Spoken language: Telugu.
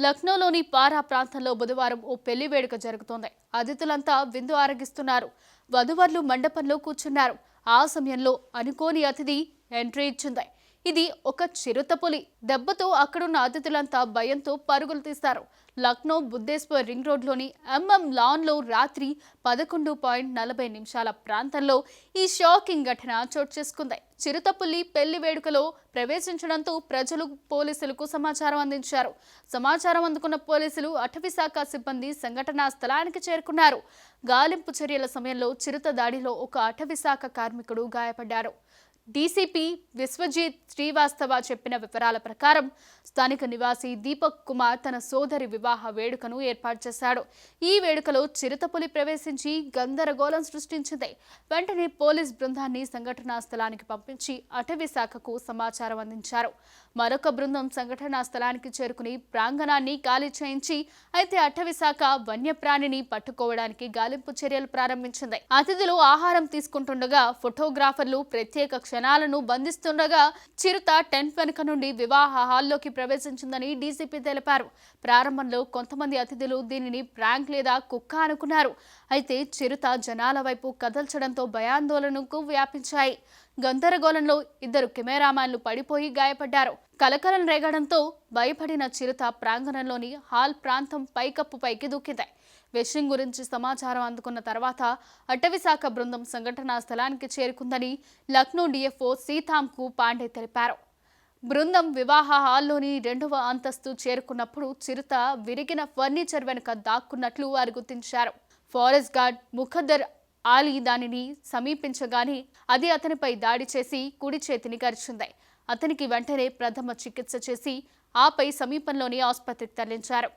లక్నోలోని పారా ప్రాంతంలో బుధవారం ఓ పెళ్లి వేడుక జరుగుతోంది. అతిథులంతా విందు ఆరగిస్తున్నారు. వధువర్లు మండపంలో కూర్చున్నారు. ఆ సమయంలో అనుకోని అతిథి ఎంట్రీ ఇచ్చింది. ఇది ఒక చిరుతపులి. దెబ్బతో అక్కడున్న అతిథులంతా భయంతో పరుగులు తీశారు. లక్నో బుద్ధేశ్వర్ రింగ్ రోడ్లోని లాన్లో రాత్రి 11:40 ప్రాంతంలో ఈ షాకింగ్ ఘటన చోటు చేసుకుంది. చిరుతపులి పెళ్లి వేడుకలో ప్రవేశించడంతో ప్రజలు పోలీసులకు సమాచారం అందించారు. సమాచారం అందుకున్న పోలీసులు, అటవీశాఖ సిబ్బంది సంఘటనా స్థలానికి చేరుకున్నారు. గాలింపు చర్యల సమయంలో చిరుత దాడిలో ఒక అటవీశాఖ కార్మికుడు గాయపడ్డారు. డీసీపీ విశ్వజిత్ శ్రీవాస్తవ చెప్పిన వివరాల ప్రకారం స్థానిక నివాసి దీపక్ కుమార్ తన సోదరి వివాహ వేడుకను ఏర్పాటు చేశాడు. ఈ వేడుకలో చిరుతపులి ప్రవేశించి గందరగోళం సృష్టించింది. వెంటనే పోలీస్ బృందాన్ని సంఘటనా స్థలానికి పంపించి అటవీ శాఖకు సమాచారం అందించారు. మరొక బృందం సంఘటనా స్థలానికి చేరుకుని ప్రాంగణాన్ని ఖాళీ చేయించి, అయితే అటవీ శాఖ వన్యప్రాణిని పట్టుకోవడానికి గాలింపు చర్యలు ప్రారంభించింది. అతిథులు ఆహారం తీసుకుంటుండగా ఫోటోగ్రాఫర్లు ప్రత్యేక క్షణాలను బంధిస్తుండగా చిరుత టెంట్ వెనుక నుండి వివాహ హాల్లోకి ప్రవేశించిందని డీసీపీ తెలిపారు. ప్రారంభంలో కొంతమంది అతిథులు దీనిని ప్రాంక్ లేదా కుక్క అనుకున్నారు. అయితే చిరుత జనాల వైపు కదల్చడంతో భయాందోళనకు వ్యాపించాయి. గందరగోళంలో 2 కెమెరామ్యాన్లు పడిపోయి గాయపడ్డారు. కలకలం రేగడంతో భయపడిన చిరుత ప్రాంగణంలోని హాల్ ప్రాంతం పైకప్పుపైకి దూకింది. విషయం గురించి సమాచారం అందుకున్న తర్వాత అటవీశాఖ బృందం సంఘటనా స్థలానికి చేరుకుందని లక్నో డీఎఫ్ఓ సీతాంకు పాండే తెలిపారు. బృందం వివాహ హాల్లోని 2వ అంతస్తు చేరుకున్నప్పుడు చిరుత విరిగిన ఫర్నిచర్ వెనుక దాక్కున్నట్లు వారు గుర్తించారు. ఫారెస్ట్ గార్డ్ ముఖద్దర్ ఆలీ దానిని సమీపించగానే అది అతనిపై దాడి చేసి కుడి చేతిని కరిచింది. అతనికి వెంటనే ప్రథమ చికిత్స చేసి ఆపై సమీపంలోని ఆసుపత్రికి తరలించారు.